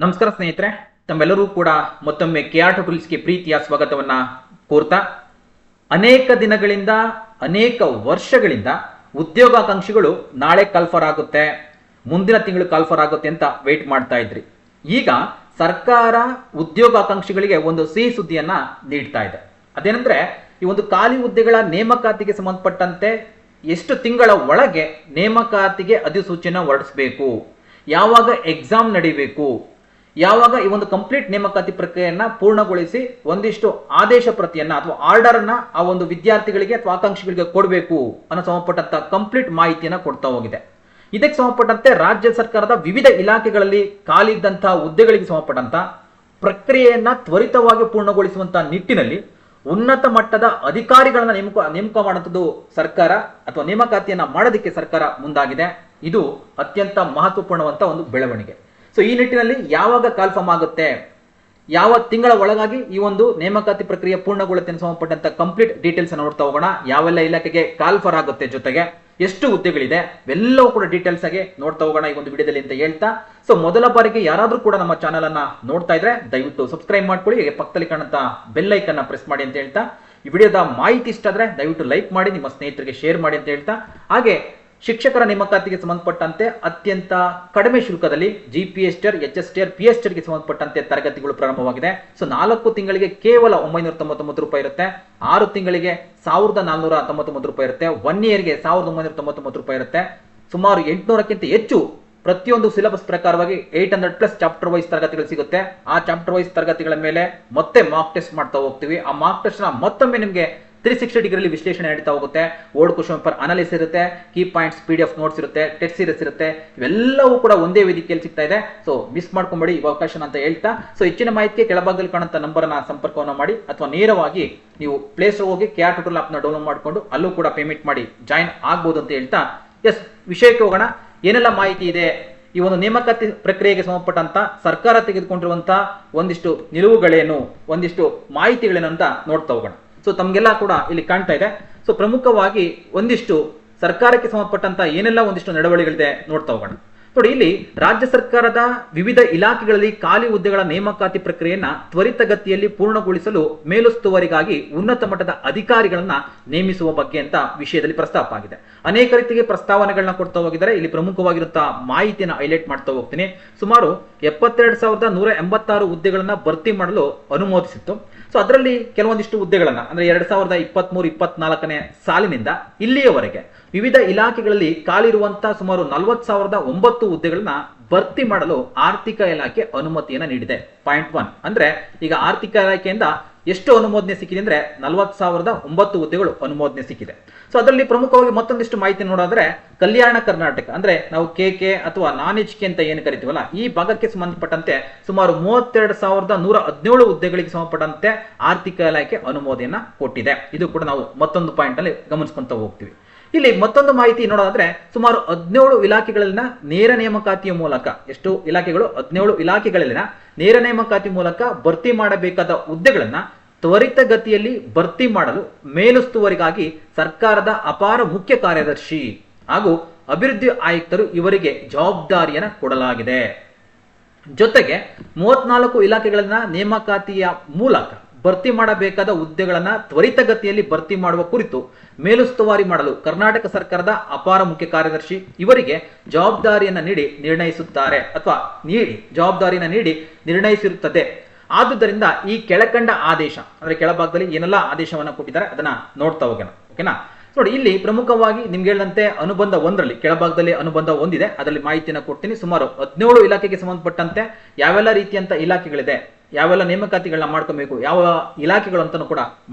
ನಮಸ್ಕಾರ ಸ್ನೇಹಿತರೆ, ತಮ್ಮೆಲ್ಲರೂ ಕೂಡ ಮತ್ತೊಮ್ಮೆ ಕೆಆರ್ ಟೂಲ್ಸ್ಗೆ ಪ್ರೀತಿಯ ಸ್ವಾಗತವನ್ನ ಕೋರ್ತಾ, ಅನೇಕ ದಿನಗಳಿಂದ ಅನೇಕ ವರ್ಷಗಳಿಂದ ಉದ್ಯೋಗಾಕಾಂಕ್ಷಿಗಳು ನಾಳೆ ಕಾಲ್ಫರ್ ಆಗುತ್ತೆ, ಮುಂದಿನ ತಿಂಗಳು ಕಾಲ್ಫರ್ ಆಗುತ್ತೆ ಅಂತ ವೇಟ್ ಮಾಡ್ತಾ ಇದ್ರಿ. ಈಗ ಸರ್ಕಾರ ಉದ್ಯೋಗಾಕಾಂಕ್ಷಿಗಳಿಗೆ ಒಂದು ಸಿಹಿ ಸುದ್ದಿಯನ್ನ ನೀಡ್ತಾ ಇದೆ. ಅದೇನಂದ್ರೆ, ಈ ಒಂದು ಖಾಲಿ ಹುದ್ದೆಗಳ ನೇಮಕಾತಿಗೆ ಸಂಬಂಧಪಟ್ಟಂತೆ ಎಷ್ಟು ತಿಂಗಳ ಒಳಗೆ ನೇಮಕಾತಿಗೆ ಅಧಿಸೂಚನೆ ಹೊರಡಿಸಬೇಕು, ಯಾವಾಗ ಎಕ್ಸಾಮ್ ನಡೀಬೇಕು, ಯಾವಾಗ ಈ ಒಂದು ಕಂಪ್ಲೀಟ್ ನೇಮಕಾತಿ ಪ್ರಕ್ರಿಯೆಯನ್ನ ಪೂರ್ಣಗೊಳಿಸಿ ಒಂದಿಷ್ಟು ಆದೇಶ ಪ್ರತಿಯನ್ನ ಅಥವಾ ಆರ್ಡರ್ ಅನ್ನ ಆ ಒಂದು ವಿದ್ಯಾರ್ಥಿಗಳಿಗೆ ಅಥವಾ ಆಕಾಂಕ್ಷಿಗಳಿಗೆ ಕೊಡಬೇಕು ಅನ್ನೋ ಸಂಬಂಧಪಟ್ಟಂತ ಕಂಪ್ಲೀಟ್ ಮಾಹಿತಿಯನ್ನ ಕೊಡ್ತಾ ಹೋಗಿದೆ. ಇದಕ್ಕೆ ಸಂಬಂಧಪಟ್ಟಂತೆ ರಾಜ್ಯ ಸರ್ಕಾರದ ವಿವಿಧ ಇಲಾಖೆಗಳಲ್ಲಿ ಖಾಲಿ ಇದ್ದಂತಹ ಹುದ್ದೆಗಳಿಗೆ ಸಂಬಂಧಪಟ್ಟಂತ ಪ್ರಕ್ರಿಯೆಯನ್ನ ತ್ವರಿತವಾಗಿ ಪೂರ್ಣಗೊಳಿಸುವಂತಹ ನಿಟ್ಟಿನಲ್ಲಿ ಉನ್ನತ ಮಟ್ಟದ ಅಧಿಕಾರಿಗಳನ್ನ ನೇಮಕ ಮಾಡುವಂಥದ್ದು ಸರ್ಕಾರ ಅಥವಾ ನೇಮಕಾತಿಯನ್ನ ಮಾಡೋದಕ್ಕೆ ಸರ್ಕಾರ ಮುಂದಾಗಿದೆ. ಇದು ಅತ್ಯಂತ ಮಹತ್ವಪೂರ್ಣವಂತ ಒಂದು ಬೆಳವಣಿಗೆ. ಸೊ ಈ ನಿಟ್ಟಿನಲ್ಲಿ ಯಾವಾಗ ಕಾಲ್ಫಾರ್ಮ್ ಆಗುತ್ತೆ, ಯಾವ ತಿಂಗಳ ಒಳಗಾಗಿ ಈ ಒಂದು ನೇಮಕಾತಿ ಪ್ರಕ್ರಿಯೆ ಪೂರ್ಣಗೊಳ್ಳುತ್ತೆ ಸಂಬಂಧಪಟ್ಟಂತ ಕಂಪ್ಲೀಟ್ ಡೀಟೇಲ್ಸ್ ನೋಡ್ತಾ ಹೋಗೋಣ. ಯಾವೆಲ್ಲ ಇಲಾಖೆಗೆ ಕಾಲ್ಫರ್ ಆಗುತ್ತೆ, ಜೊತೆಗೆ ಎಷ್ಟು ಹುದ್ದೆಗಳಿದೆ, ಇವೆಲ್ಲವೂ ಕೂಡ ಡೀಟೇಲ್ಸ್ ಆಗಿ ನೋಡ್ತಾ ಹೋಗೋಣ ಈ ಒಂದು ವಿಡಿಯೋದಲ್ಲಿ ಅಂತ ಹೇಳ್ತಾ, ಸೊ ಮೊದಲ ಬಾರಿಗೆ ಯಾರಾದ್ರೂ ಕೂಡ ನಮ್ಮ ಚಾನಲ್ ಅನ್ನ ನೋಡ್ತಾ ಇದ್ರೆ ದಯವಿಟ್ಟು ಸಬ್ಸ್ಕ್ರೈಬ್ ಮಾಡ್ಕೊಳ್ಳಿ, ಪಕ್ಕದಲ್ಲಿ ಕಾಣುವಂತ ಬೆಲ್ ಐಕನ್ ಅನ್ನ ಪ್ರೆಸ್ ಮಾಡಿ ಅಂತ ಹೇಳ್ತಾ, ಈ ವಿಡಿಯೋದ ಮಾಹಿತಿ ಇಷ್ಟ ಆದ್ರೆ ದಯವಿಟ್ಟು ಲೈಕ್ ಮಾಡಿ, ನಿಮ್ಮ ಸ್ನೇಹಿತರಿಗೆ ಶೇರ್ ಮಾಡಿ ಅಂತ ಹೇಳ್ತಾ, ಹಾಗೆ ಶಿಕ್ಷಕರ ನೇಮಕಾತಿಗೆ ಸಂಬಂಧಪಟ್ಟಂತೆ ಅತ್ಯಂತ ಕಡಿಮೆ ಶುಲ್ಕದಲ್ಲಿ GPSTR, HSTR, PSTR ಗೆ ಸಂಬಂಧಪಟ್ಟಂತೆ ತರಗತಿಗಳು ಪ್ರಾರಂಭವಾಗಿದೆ. ಸೊ 4 ತಿಂಗಳಿಗೆ ಕೇವಲ 999 ರೂಪಾಯಿ ಇರುತ್ತೆ, 6 ತಿಂಗಳಿಗೆ 1499 ರೂಪಾಯಿ ಇರುತ್ತೆ, 1 ಇಯರ್ಗೆ 1999 ರೂಪಾಯಿ ಇರುತ್ತೆ. ಸುಮಾರು 800ಕ್ಕಿಂತ ಹೆಚ್ಚು ಪ್ರತಿಯೊಂದು ಸಿಲೆಬಸ್ ಪ್ರಕಾರವಾಗಿ 800+ ಚಾಪ್ಟರ್ ವೈಸ್ ತರಗತಿಗಳು ಸಿಗುತ್ತೆ. ಆ ಚಾಪ್ಟರ್ ವೈಸ್ ತರಗತಿಗಳ ಮೇಲೆ ಮತ್ತೆ ಮಾರ್ಕ್ ಟೆಸ್ಟ್ ಮಾಡ್ತಾ ಹೋಗ್ತೀವಿ. ಆ ಮಾರ್ಕ್ ಟೆಸ್ಟ್ ನ ಮತ್ತೊಮ್ಮೆ ನಿಮಗೆ 360 ಡಿಗ್ರಿಲಿ ವಿಶ್ಲೇಷಣೆ ನಡೀತಾ ಹೋಗುತ್ತೆ. ಓಲ್ಡ್ ಕ್ವಶನ್ ಪೇಪರ್ ಅನಾಲಿಸಿಸ್ ಇರುತ್ತೆ, ಕೀ ಪಾಯಿಂಟ್ಸ್ PDF ನೋಟ್ಸ್ ಇರುತ್ತೆ, ಟೆಸ್ಟ್ ಸೀರೀಸ್ ಇರುತ್ತೆ. ಇವೆಲ್ಲವೂ ಕೂಡ ಒಂದೇ ವೇದಿಕೆಯಲ್ಲಿ ಸಿಗ್ತಾ ಇದೆ. ಸೊ ಮಿಸ್ ಮಾಡ್ಕೊಂಬೇಡಿ ಈ ಅವಕಾಶ ಅಂತ ಹೇಳ್ತಾ, ಸೊ ಹೆಚ್ಚಿನ ಮಾಹಿತಿಗೆ ಕೆಳಭಾಗದಲ್ಲಿ ಕಾಣುವಂತ ನಂಬರ್ ಅನ್ನ ಸಂಪರ್ಕವನ್ನು ಮಾಡಿ, ಅಥವಾ ನೇರವಾಗಿ ನೀವು ಪ್ಲೇ ಸ್ಟೋರ್ ಹೋಗಿ ಕೆಆರ್ ಟೂಲ್ ಆಪ್ ನ ಡೌನ್ಲೋಡ್ ಮಾಡಿಕೊಂಡು ಅಲ್ಲೂ ಕೂಡ ಪೇಮೆಂಟ್ ಮಾಡಿ ಜಾಯಿನ್ ಆಗ್ಬೋದು ಅಂತ ಹೇಳ್ತಾ, ವಿಷಯಕ್ಕೆ ಹೋಗೋಣ. ಏನೆಲ್ಲ ಮಾಹಿತಿ ಇದೆ ಈ ಒಂದು ನೇಮಕಾತಿ ಪ್ರಕ್ರಿಯೆಗೆ ಸಂಬಂಧಪಟ್ಟಂತ ಸರ್ಕಾರ ತೆಗೆದುಕೊಂಡಿರುವಂತಹ ಒಂದಿಷ್ಟು ನಿಲುವುಗಳೇನು, ಒಂದಿಷ್ಟು ಮಾಹಿತಿಗಳೇನು ಅಂತ ನೋಡ್ತಾ ಹೋಗೋಣ. ಸೊ ತಮ್ಗೆಲ್ಲ ಕೂಡ ಇಲ್ಲಿ ಕಾಣ್ತಾ ಇದೆ. ಸೊ ಪ್ರಮುಖವಾಗಿ ಒಂದಿಷ್ಟು ಸರ್ಕಾರಕ್ಕೆ ಸಂಬಂಧಪಟ್ಟಂತ ಏನೆಲ್ಲ ಒಂದಿಷ್ಟು ನಡವಳಿಕೆಗಳಿದೆ ನೋಡ್ತಾ ಹೋಗೋಣ. ನೋಡಿ, ಇಲ್ಲಿ ರಾಜ್ಯ ಸರ್ಕಾರದ ವಿವಿಧ ಇಲಾಖೆಗಳಲ್ಲಿ ಖಾಲಿ ಹುದ್ದೆಗಳ ನೇಮಕಾತಿ ಪ್ರಕ್ರಿಯೆಯನ್ನ ತ್ವರಿತಗತಿಯಲ್ಲಿ ಪೂರ್ಣಗೊಳಿಸಲು ಮೇಲುಸ್ತುವಾರಿಗಾಗಿ ಉನ್ನತ ಮಟ್ಟದ ಅಧಿಕಾರಿಗಳನ್ನ ನೇಮಿಸುವ ಬಗ್ಗೆ ಅಂತ ವಿಷಯದಲ್ಲಿ ಪ್ರಸ್ತಾಪ ಆಗಿದೆ. ಅನೇಕ ರೀತಿಗೆ ಪ್ರಸ್ತಾವನೆಗಳನ್ನ ಕೊಡ್ತಾ ಹೋಗಿದ್ದಾರೆ. ಇಲ್ಲಿ ಪ್ರಮುಖವಾಗಿರುವಂತಹ ಮಾಹಿತಿಯನ್ನು ಹೈಲೈಟ್ ಮಾಡ್ತಾ ಹೋಗ್ತೀನಿ. ಸುಮಾರು 72,186 ಹುದ್ದೆಗಳನ್ನ ಭರ್ತಿ ಮಾಡಲು ಅನುಮೋದಿಸಿತ್ತು. ಸೊ ಅದರಲ್ಲಿ ಕೆಲವೊಂದಿಷ್ಟು ಹುದ್ದೆಗಳನ್ನ ಅಂದ್ರೆ 2023-24ನೇ ಸಾಲಿನಿಂದ ಇಲ್ಲಿಯವರೆಗೆ ವಿವಿಧ ಇಲಾಖೆಗಳಲ್ಲಿ ಖಾಲಿ ಇರುವಂತಹ ಸುಮಾರು 40,009 ಹುದ್ದೆಗಳನ್ನ ಭರ್ತಿ ಮಾಡಲು ಆರ್ಥಿಕ ಇಲಾಖೆ ಅನುಮತಿಯನ್ನ ನೀಡಿದೆ. ಪಾಯಿಂಟ್ 1 ಅಂದ್ರೆ ಈಗ ಆರ್ಥಿಕ ಇಲಾಖೆಯಿಂದ ಎಷ್ಟು ಅನುಮೋದನೆ ಸಿಕ್ಕಿದೆ ಅಂದ್ರೆ 40,009 ಹುದ್ದೆಗಳು ಅನುಮೋದನೆ ಸಿಕ್ಕಿದೆ. ಸೊ ಅದರಲ್ಲಿ ಪ್ರಮುಖವಾಗಿ ಮತ್ತೊಂದಿಷ್ಟು ಮಾಹಿತಿ ನೋಡೋದ್ರೆ, ಕಲ್ಯಾಣ ಕರ್ನಾಟಕ ಅಂದ್ರೆ ನಾವು KK ಅಥವಾ ನಾನ್ HK ಅಂತ ಏನು ಕರಿತೀವಲ್ಲ, ಈ ಭಾಗಕ್ಕೆ ಸಂಬಂಧಪಟ್ಟಂತೆ ಸುಮಾರು 32,117 ಹುದ್ದೆಗಳಿಗೆ ಸಂಬಂಧಪಟ್ಟಂತೆ ಆರ್ಥಿಕ ಇಲಾಖೆ ಅನುಮೋದನೆಯನ್ನ ಕೊಟ್ಟಿದೆ. ಇದು ಕೂಡ ನಾವು ಮತ್ತೊಂದು ಪಾಯಿಂಟ್ ಅಲ್ಲಿ ಗಮನಿಸ್ಕೊಂತ ಹೋಗ್ತೀವಿ. ಇಲ್ಲಿ ಮತ್ತೊಂದು ಮಾಹಿತಿ ನೋಡೋದಾದ್ರೆ, ಸುಮಾರು 17 ಇಲಾಖೆಗಳಲ್ಲಿನ ನೇರ ನೇಮಕಾತಿಯ ಮೂಲಕ, ಎಷ್ಟು ಇಲಾಖೆಗಳು 17 ಇಲಾಖೆಗಳಲ್ಲಿನ ನೇರ ನೇಮಕಾತಿ ಮೂಲಕ ಭರ್ತಿ ಮಾಡಬೇಕಾದ ಹುದ್ದೆಗಳನ್ನ ತ್ವರಿತಗತಿಯಲ್ಲಿ ಭರ್ತಿ ಮಾಡಲು ಮೇಲುಸ್ತುವಾರಿಗಾಗಿ ಸರ್ಕಾರದ ಅಪಾರ ಮುಖ್ಯ ಕಾರ್ಯದರ್ಶಿ ಹಾಗೂ ಅಭಿವೃದ್ಧಿ ಆಯುಕ್ತರು ಇವರಿಗೆ ಜವಾಬ್ದಾರಿಯನ್ನು ಕೊಡಲಾಗಿದೆ. ಜೊತೆಗೆ 34 ಇಲಾಖೆಗಳನ್ನ ನೇಮಕಾತಿಯ ಮೂಲಕ ಭರ್ತಿ ಮಾಡಬೇಕಾದ ಹುದ್ದೆಗಳನ್ನ ತ್ವರಿತಗತಿಯಲ್ಲಿ ಭರ್ತಿ ಮಾಡುವ ಕುರಿತು ಮೇಲುಸ್ತುವಾರಿ ಮಾಡಲು ಕರ್ನಾಟಕ ಸರ್ಕಾರದ ಅಪಾರ ಮುಖ್ಯ ಕಾರ್ಯದರ್ಶಿ ಇವರಿಗೆ ಜವಾಬ್ದಾರಿಯನ್ನ ನೀಡಿ ನಿರ್ಣಯಿಸುತ್ತಾರೆ ಅಥವಾ ಜವಾಬ್ದಾರಿಯನ್ನ ನೀಡಿ ನಿರ್ಣಯಿಸಿರುತ್ತದೆ. ಆದುದರಿಂದ ಈ ಕೆಳಕಂಡ ಆದೇಶ ಅಂದ್ರೆ ಕೆಳಭಾಗದಲ್ಲಿ ಏನೆಲ್ಲ ಆದೇಶವನ್ನ ಕೊಟ್ಟಿದ್ದಾರೆ ಅದನ್ನ ನೋಡ್ತಾ ಹೋಗೋಣ. ಓಕೆನಾ? ನೋಡಿ, ಇಲ್ಲಿ ಪ್ರಮುಖವಾಗಿ ನಿಮ್ಗೆ ಹೇಳಿದಂತೆ ಅನುಬಂಧ 1ರಲ್ಲಿ ಕೆಳಭಾಗದಲ್ಲಿ ಅನುಬಂಧ 1 ಇದೆ, ಅದರಲ್ಲಿ ಮಾಹಿತಿಯನ್ನು ಕೊಡ್ತೀನಿ. ಸುಮಾರು 17 ಇಲಾಖೆಗೆ ಸಂಬಂಧಪಟ್ಟಂತೆ ಯಾವೆಲ್ಲ ರೀತಿಯಂತ ಇಲಾಖೆಗಳಿದೆ, ಯಾವೆಲ್ಲ ನೇಮಕಾತಿಗಳನ್ನ ಮಾಡ್ಕೊಬೇಕು, ಯಾವ ಇಲಾಖೆಗಳು ಅಂತಾನೂ ಕೂಡ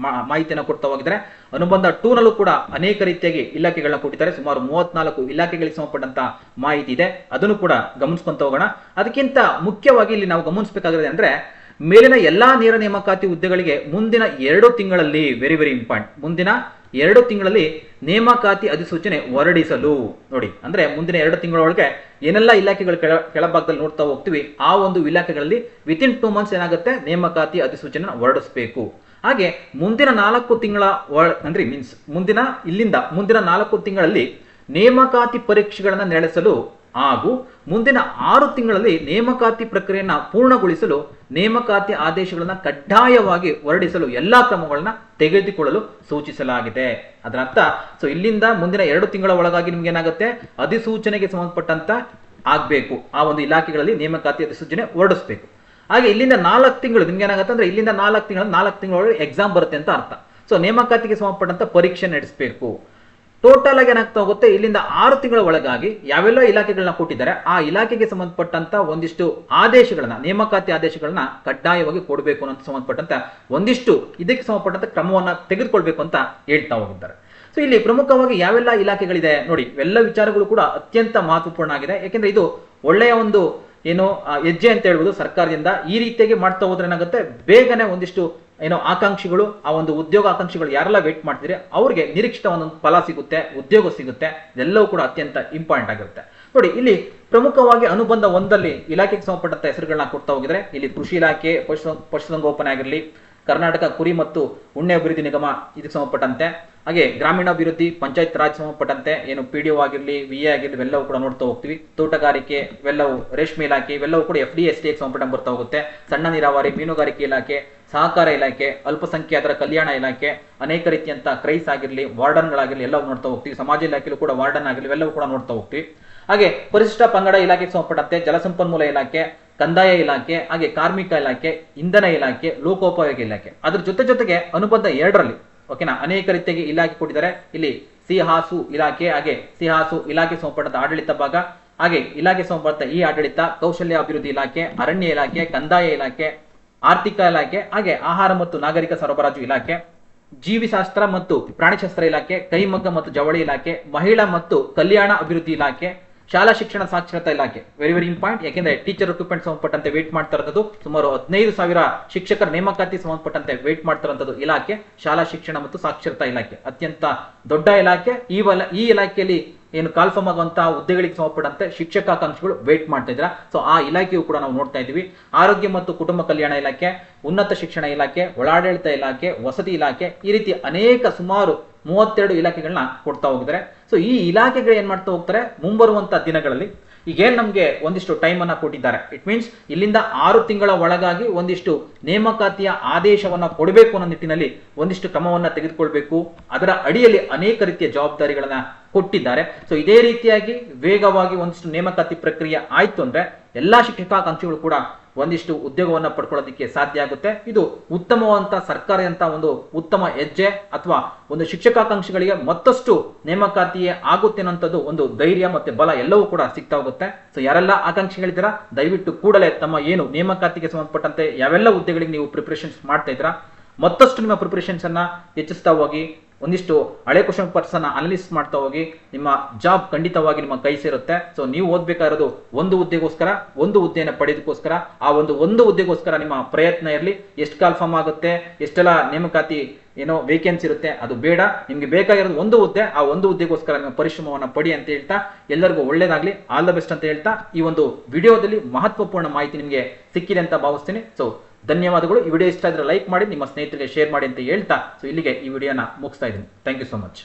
ಮಾಹಿತಿಯನ್ನು ಕೊಡ್ತಾ ಹೋಗಿದ್ದಾರೆ. ಅನುಬಂಧ 2ನಲ್ಲೂ ಕೂಡ ಅನೇಕ ರೀತಿಯಾಗಿ ಇಲಾಖೆಗಳನ್ನ ಕೊಟ್ಟಿದ್ದಾರೆ. ಸುಮಾರು 34 ಇಲಾಖೆಗಳಿಗೆ ಸಂಬಂಧಪಟ್ಟಂತ ಮಾಹಿತಿ ಇದೆ, ಅದನ್ನು ಕೂಡ ಗಮನಿಸ್ಕೊಂತ ಹೋಗೋಣ. ಅದಕ್ಕಿಂತ ಮುಖ್ಯವಾಗಿ ಇಲ್ಲಿ ನಾವು ಗಮನಿಸಬೇಕಾಗಿದೆ ಅಂದ್ರೆ, ಮೇಲಿನ ಎಲ್ಲಾ ನೇರ ನೇಮಕಾತಿ ಹುದ್ದೆಗಳಿಗೆ ಮುಂದಿನ 2 ತಿಂಗಳಲ್ಲಿ, ವೆರಿ ವೆರಿ ಇಂಪಾರ್ಟೆಂಟ್, ಮುಂದಿನ 2 ತಿಂಗಳಲ್ಲಿ ನೇಮಕಾತಿ ಅಧಿಸೂಚನೆ ಹೊರಡಿಸಲು, ನೋಡಿ ಅಂದ್ರೆ ಮುಂದಿನ 2 ತಿಂಗಳೊಳಗೆ ಏನೆಲ್ಲ ಇಲಾಖೆಗಳು ಕೆಳಭಾಗದಲ್ಲಿ ನೋಡ್ತಾ ಹೋಗ್ತೀವಿ, ಆ ಒಂದು ಇಲಾಖೆಗಳಲ್ಲಿ ವಿತಿನ್ 2 ಮಂತ್ಸ್ ಏನಾಗುತ್ತೆ ನೇಮಕಾತಿ ಅಧಿಸೂಚನೆ ಹೊರಡಿಸಬೇಕು. ಹಾಗೆ ಮುಂದಿನ 4 ತಿಂಗಳ ಅಂದ್ರೆ ಮುಂದಿನ 4 ತಿಂಗಳಲ್ಲಿ ನೇಮಕಾತಿ ಪರೀಕ್ಷೆಗಳನ್ನ ನಡೆಸಲು ಹಾಗೂ ಮುಂದಿನ 6 ತಿಂಗಳಲ್ಲಿ ನೇಮಕಾತಿ ಪ್ರಕ್ರಿಯೆಯನ್ನು ಪೂರ್ಣಗೊಳಿಸಲು ನೇಮಕಾತಿ ಆದೇಶಗಳನ್ನು ಕಡ್ಡಾಯವಾಗಿ ಹೊರಡಿಸಲು ಎಲ್ಲಾ ಕ್ರಮಗಳನ್ನ ತೆಗೆದುಕೊಳ್ಳಲು ಸೂಚಿಸಲಾಗಿದೆ. ಅದರ ಅರ್ಥ ಇಲ್ಲಿಂದ ಮುಂದಿನ 2 ತಿಂಗಳ ಒಳಗಾಗಿ ನಿಮ್ಗೆ ಏನಾಗುತ್ತೆ, ಅಧಿಸೂಚನೆಗೆ ಸಂಬಂಧಪಟ್ಟಂತ ಆಗ್ಬೇಕು, ಆ ಒಂದು ಇಲಾಖೆಗಳಲ್ಲಿ ನೇಮಕಾತಿ ಅಧಿಸೂಚನೆ ಹೊರಡಿಸಬೇಕು. ಹಾಗೆ ಇಲ್ಲಿಂದ 4 ತಿಂಗಳು ನಿಮ್ಗೆ ಏನಾಗುತ್ತೆ ಅಂದ್ರೆ ಇಲ್ಲಿಂದ 4 ತಿಂಗಳೊಳಗೆ ಎಕ್ಸಾಮ್ ಬರುತ್ತೆ ಅಂತ ಅರ್ಥ. ನೇಮಕಾತಿಗೆ ಸಂಬಂಧಪಟ್ಟಂತ ಪರೀಕ್ಷೆ ನಡೆಸಬೇಕು. ಟೋಟಲ್ ಆಗಿ ಏನಾಗ್ತಾ ಹೋಗುತ್ತೆ, ಇಲ್ಲಿಂದ 6 ತಿಂಗಳ ಒಳಗಾಗಿ ಯಾವೆಲ್ಲ ಇಲಾಖೆಗಳನ್ನ ಕೊಟ್ಟಿದ್ದಾರೆ ಆ ಇಲಾಖೆಗೆ ಸಂಬಂಧಪಟ್ಟಂತ ಒಂದಿಷ್ಟು ಆದೇಶಗಳನ್ನ, ನೇಮಕಾತಿ ಆದೇಶಗಳನ್ನ ಕಡ್ಡಾಯವಾಗಿ ಕೊಡಬೇಕು ಅಂತ ಸಂಬಂಧಪಟ್ಟಂತ ಒಂದಿಷ್ಟು ಇದಕ್ಕೆ ಸಂಬಂಧಪಟ್ಟಂತ ಕ್ರಮವನ್ನ ತೆಗೆದುಕೊಳ್ಬೇಕು ಅಂತ ಹೇಳ್ತಾ ಹೋಗಿದ್ದಾರೆ. ಇಲ್ಲಿ ಪ್ರಮುಖವಾಗಿ ಯಾವೆಲ್ಲ ಇಲಾಖೆಗಳಿದೆ ನೋಡಿ, ಇವೆಲ್ಲ ವಿಚಾರಗಳು ಕೂಡ ಅತ್ಯಂತ ಮಹತ್ವಪೂರ್ಣ ಆಗಿದೆ. ಯಾಕೆಂದ್ರೆ ಇದು ಒಳ್ಳೆಯ ಒಂದು ಹೆಜ್ಜೆ ಅಂತ ಹೇಳ್ಬೋದು ಸರ್ಕಾರದಿಂದ. ಈ ರೀತಿಯಾಗಿ ಮಾಡ್ತಾ ಹೋದ್ರೆ ಏನಾಗುತ್ತೆ, ಬೇಗನೆ ಒಂದಿಷ್ಟು ಆಕಾಂಕ್ಷಿಗಳು, ಆ ಒಂದು ಉದ್ಯೋಗ ಆಕಾಂಕ್ಷಿಗಳು ಯಾರೆಲ್ಲ ವೇಟ್ ಮಾಡ್ತಿದ್ರೆ ಅವ್ರಿಗೆ ನಿರೀಕ್ಷಿತ ಒಂದೊಂದು ಫಲ ಸಿಗುತ್ತೆ, ಉದ್ಯೋಗ ಸಿಗುತ್ತೆ. ಇದೆಲ್ಲವೂ ಕೂಡ ಅತ್ಯಂತ ಇಂಪಾರ್ಟೆಂಟ್ ಆಗಿರುತ್ತೆ. ನೋಡಿ, ಇಲ್ಲಿ ಪ್ರಮುಖವಾಗಿ ಅನುಬಂಧ 1ರಲ್ಲಿ ಇಲಾಖೆಗೆ ಸಂಬಂಧಪಟ್ಟಂತ ಹೆಸರುಗಳನ್ನ ಕೊಡ್ತಾ ಹೋಗಿದ್ರೆ, ಇಲ್ಲಿ ಕೃಷಿ ಇಲಾಖೆ, ಪಶುಸಂಗೋಪನೆ ಆಗಿರಲಿ, ಕರ್ನಾಟಕ ಕುರಿ ಮತ್ತು ಉಣ್ಣೆ ಅಭಿವೃದ್ಧಿ ನಿಗಮ ಇದಕ್ಕೆ ಸಂಬಂಧಪಟ್ಟಂತೆ, ಹಾಗೆ ಗ್ರಾಮೀಣಾಭಿವೃದ್ಧಿ ಪಂಚಾಯತ್ ರಾಜ್ ಸಂಬಂಧಪಟ್ಟಂತೆ PDO ಆಗಿರಲಿ, VA ಆಗಿರಲಿ, ಇವೆಲ್ಲವೂ ಕೂಡ ನೋಡ್ತಾ ಹೋಗ್ತೀವಿ. ತೋಟಗಾರಿಕೆ ಇವೆಲ್ಲವೂ, ರೇಷ್ಮೆ ಇಲಾಖೆ ಇವೆಲ್ಲವೂ ಕೂಡ FD/ST ಸಂಬಂಧಪಟ್ಟಂತೆ ಬರ್ತಾ ಹೋಗುತ್ತೆ. ಸಣ್ಣ ನೀರಾವರಿ, ಮೀನುಗಾರಿಕೆ ಇಲಾಖೆ, ಸಹಕಾರ ಇಲಾಖೆ, ಅಲ್ಪಸಂಖ್ಯಾತರ ಕಲ್ಯಾಣ ಇಲಾಖೆ, ಅನೇಕ ರೀತಿಯಂತ ಕ್ರೈಸ್ ಆಗಿರಲಿ, ವಾರ್ಡನ್ಗಳಾಗಿರಲಿ ಎಲ್ಲವೂ ನೋಡ್ತಾ ಹೋಗ್ತೀವಿ. ಸಮಾಜ ಇಲಾಖೆಯಲ್ಲೂ ಕೂಡ ವಾರ್ಡನ್ ಆಗಿರಲಿ ಇವೆಲ್ಲವೂ ಕೂಡ ನೋಡ್ತಾ ಹೋಗ್ತೀವಿ. ಹಾಗೆ ಪರಿಶಿಷ್ಟ ಪಂಗಡ ಇಲಾಖೆಗೆ ಸಂಬಂಧಪಟ್ಟಂತೆ ಜಲಸಂಪನ್ಮೂಲ ಇಲಾಖೆ, ಕಂದಾಯ ಇಲಾಖೆ, ಹಾಗೆ ಕಾರ್ಮಿಕ ಇಲಾಖೆ, ಇಂಧನ ಇಲಾಖೆ, ಲೋಕೋಪಯೋಗಿ ಇಲಾಖೆ. ಅದ್ರ ಜೊತೆಗೆ ಅನುಬಂಧ 2ರಲ್ಲಿ ಓಕೆನಾ ಅನೇಕ ರೀತಿಯಾಗಿ ಇಲಾಖೆ ಕೊಟ್ಟಿದ್ದಾರೆ. ಇಲ್ಲಿ ಸಿಹಾಸು ಇಲಾಖೆ, ಹಾಗೆ ಸಿಹಾಸು ಇಲಾಖೆ ಸಂಬಂಧಪಟ್ಟಂತ ಆಡಳಿತ ಭಾಗ, ಹಾಗೆ ಇಲಾಖೆ ಸಂಬಂಧಪಟ್ಟ ಈ ಆಡಳಿತ, ಕೌಶಲ್ಯ ಅಭಿವೃದ್ಧಿ ಇಲಾಖೆ, ಅರಣ್ಯ ಇಲಾಖೆ, ಕಂದಾಯ ಇಲಾಖೆ, ಆರ್ಥಿಕ ಇಲಾಖೆ, ಹಾಗೆ ಆಹಾರ ಮತ್ತು ನಾಗರಿಕ ಸರಬರಾಜು ಇಲಾಖೆ, ಜೀವಿಶಾಸ್ತ್ರ ಮತ್ತು ಪ್ರಾಣಿಶಾಸ್ತ್ರ ಇಲಾಖೆ, ಕೈಮಗ್ಗ ಮತ್ತು ಜವಳಿ ಇಲಾಖೆ, ಮಹಿಳಾ ಮತ್ತು ಕಲ್ಯಾಣ ಅಭಿವೃದ್ಧಿ ಇಲಾಖೆ, ಶಾಲಾ ಶಿಕ್ಷಣ ಸಾಕ್ಷರತಾ ಇಲಾಖೆ. Very important. ಯಾಕೆಂದ್ರೆ ಟೀಚರ್ ರಿಕ್ರೂಟ್ಮೆಂಟ್ ಸಂಬಂಧಪಟ್ಟಂತೆ ವೇಟ್ ಮಾಡ್ತಾ ಇರೋದು ಸುಮಾರು 15,000 ಶಿಕ್ಷಕರ ನೇಮಕಾತಿ ಸಂಬಂಧಪಟ್ಟಂತೆ ವೇಟ್ ಮಾಡ್ತಿರೋಂಥದ್ದು ಇಲಾಖೆ ಶಾಲಾ ಶಿಕ್ಷಣ ಮತ್ತು ಸಾಕ್ಷರತಾ ಇಲಾಖೆ. ಅತ್ಯಂತ ದೊಡ್ಡ ಇಲಾಖೆ. ಈ ಇಲಾಖೆಯಲ್ಲಿ ಕಾಲ್ಫಾರ್ಮ್ ಆಗುವಂತಹ ಹುದ್ದೆಗಳಿಗೆ ಸಂಬಂಧಪಟ್ಟಂತೆ ಶಿಕ್ಷಕಾಕಾಂಕ್ಷಿಗಳು ವೇಟ್ ಮಾಡ್ತಾ ಇದ್ರ. ಆ ಇಲಾಖೆಯು ಕೂಡ ನಾವು ನೋಡ್ತಾ ಇದೀವಿ. ಆರೋಗ್ಯ ಮತ್ತು ಕುಟುಂಬ ಕಲ್ಯಾಣ ಇಲಾಖೆ, ಉನ್ನತ ಶಿಕ್ಷಣ ಇಲಾಖೆ, ಒಳಾಡಳಿತ ಇಲಾಖೆ, ವಸತಿ ಇಲಾಖೆ, ಈ ರೀತಿ ಅನೇಕ ಸುಮಾರು 32 ಇಲಾಖೆಗಳನ್ನ ಕೊಡ್ತಾ ಹೋಗಿದ್ದಾರೆ. ಈ ಇಲಾಖೆಗಳು ಏನ್ ಮಾಡ್ತಾ ಹೋಗ್ತಾರೆ, ಮುಂಬರುವಂತ ದಿನಗಳಲ್ಲಿ ಈಗೇನ್ ನಮ್ಗೆ ಒಂದಿಷ್ಟು ಟೈಮ್ ಅನ್ನ ಕೊಟ್ಟಿದ್ದಾರೆ. ಇಟ್ ಮೀನ್ಸ್ ಇಲ್ಲಿಂದ 6 ತಿಂಗಳ ಒಳಗಾಗಿ ಒಂದಿಷ್ಟು ನೇಮಕಾತಿಯ ಆದೇಶವನ್ನ ಕೊಡಬೇಕು ಅನ್ನೋ ನಿಟ್ಟಿನಲ್ಲಿ ಒಂದಿಷ್ಟು ಕ್ರಮವನ್ನ ತೆಗೆದುಕೊಳ್ಬೇಕು. ಅದರ ಅಡಿಯಲ್ಲಿ ಅನೇಕ ರೀತಿಯ ಜವಾಬ್ದಾರಿಗಳನ್ನ ಕೊಟ್ಟಿದ್ದಾರೆ. ಇದೇ ರೀತಿಯಾಗಿ ವೇಗವಾಗಿ ಒಂದಿಷ್ಟು ನೇಮಕಾತಿ ಪ್ರಕ್ರಿಯೆ ಆಯ್ತು ಅಂದ್ರೆ ಎಲ್ಲಾ ಶಿಕ್ಷಕಾಕಾಂಕ್ಷಿಗಳು ಕೂಡ ಒಂದಿಷ್ಟು ಉದ್ಯೋಗವನ್ನ ಪಡ್ಕೊಳ್ಳೋದಕ್ಕೆ ಸಾಧ್ಯ ಆಗುತ್ತೆ. ಇದು ಉತ್ತಮವಾದಂತ ಸರ್ಕಾರದ ಒಂದು ಉತ್ತಮ ಹೆಜ್ಜೆ, ಅಥವಾ ಒಂದು ಶಿಕ್ಷಕಾಕಾಂಕ್ಷಿಗಳಿಗೆ ಮತ್ತಷ್ಟು ನೇಮಕಾತಿಯೇ ಆಗುತ್ತೆ ಅನ್ನೋಂಥದ್ದು ಒಂದು ಧೈರ್ಯ ಮತ್ತೆ ಬಲ ಎಲ್ಲವೂ ಕೂಡ ಸಿಗ್ತಾ ಹೋಗುತ್ತೆ. ಯಾರೆಲ್ಲ ಆಕಾಂಕ್ಷಿಗಳಿದ್ದೀರಾ, ದಯವಿಟ್ಟು ಕೂಡಲೇ ತಮ್ಮ ನೇಮಕಾತಿಗೆ ಸಂಬಂಧಪಟ್ಟಂತೆ ಯಾವೆಲ್ಲ ಹುದ್ದೆಗಳಿಗೆ ನೀವು ಪ್ರಿಪರೇಷನ್ಸ್ ಮಾಡ್ತಾ ಇದ್ದೀರಾ, ಮತ್ತಷ್ಟು ನಿಮ್ಮ ಪ್ರಿಪರೇಷನ್ಸ್ ಅನ್ನ ಹೆಚ್ಚಿಸ್ತಾ ಹೋಗಿ. ಒಂದಿಷ್ಟು ಹಳೆ ಕ್ವಶನ್ ಪೇಪರ್ಸ್ ಅನ್ನ ಅನಲಿಸ್ ಮಾಡ್ತಾ ಹೋಗಿ. ನಿಮ್ಮ ಜಾಬ್ ಖಂಡಿತವಾಗಿ ನಿಮ್ಮ ಕೈ ಸೇರುತ್ತೆ. ನೀವು ಓದ್ಬೇಕಾಗಿರೋದು ಒಂದು ಹುದ್ದೆಗೋಸ್ಕರ, ಒಂದು ಹುದ್ದೆಯನ್ನು ಪಡೆಯೋದಕ್ಕೋಸ್ಕರ. ಆ ಒಂದು ಹುದ್ದೆಗೋಸ್ಕರ ನಿಮ್ಮ ಪ್ರಯತ್ನ ಇರಲಿ. ಎಷ್ಟು ಕಾಲ್ಫಾರ್ಮ್ ಆಗುತ್ತೆ, ಎಷ್ಟೆಲ್ಲ ನೇಮಕಾತಿ ವೇಕೆನ್ಸಿ ಇರುತ್ತೆ, ಅದು ಬೇಡ. ನಿಮ್ಗೆ ಬೇಕಾಗಿರೋದು ಒಂದು ಹುದ್ದೆ. ಆ ಒಂದು ಹುದ್ದೆಗೋಸ್ಕರ ನಿಮ್ಮ ಪರಿಶ್ರಮವನ್ನ ಪಡಿ ಅಂತ ಹೇಳ್ತಾ ಎಲ್ಲರಿಗೂ ಒಳ್ಳೇದಾಗ್ಲಿ, ಆಲ್ ದ ಬೆಸ್ಟ್ ಅಂತ ಹೇಳ್ತಾ ಈ ಒಂದು ವಿಡಿಯೋದಲ್ಲಿ ಮಹತ್ವಪೂರ್ಣ ಮಾಹಿತಿ ನಿಮಗೆ ಸಿಕ್ಕಿದೆ ಅಂತ ಭಾವಿಸ್ತೀನಿ. ಧನ್ಯವಾದಗಳು. ಈ ವಿಡಿಯೋ ಇಷ್ಟ ಆದ್ರೆ ಲೈಕ್ ಮಾಡಿ, ನಿಮ್ಮ ಸ್ನೇಹಿತರಿಗೆ ಶೇರ್ ಮಾಡಿ ಅಂತ ಹೇಳ್ತಾ ಇಲ್ಲಿಗೆ ಈ ವಿಡಿಯೋನ ಮುಗಿಸ್ತಾ ಇದ್ದೀನಿ. Thank you so much.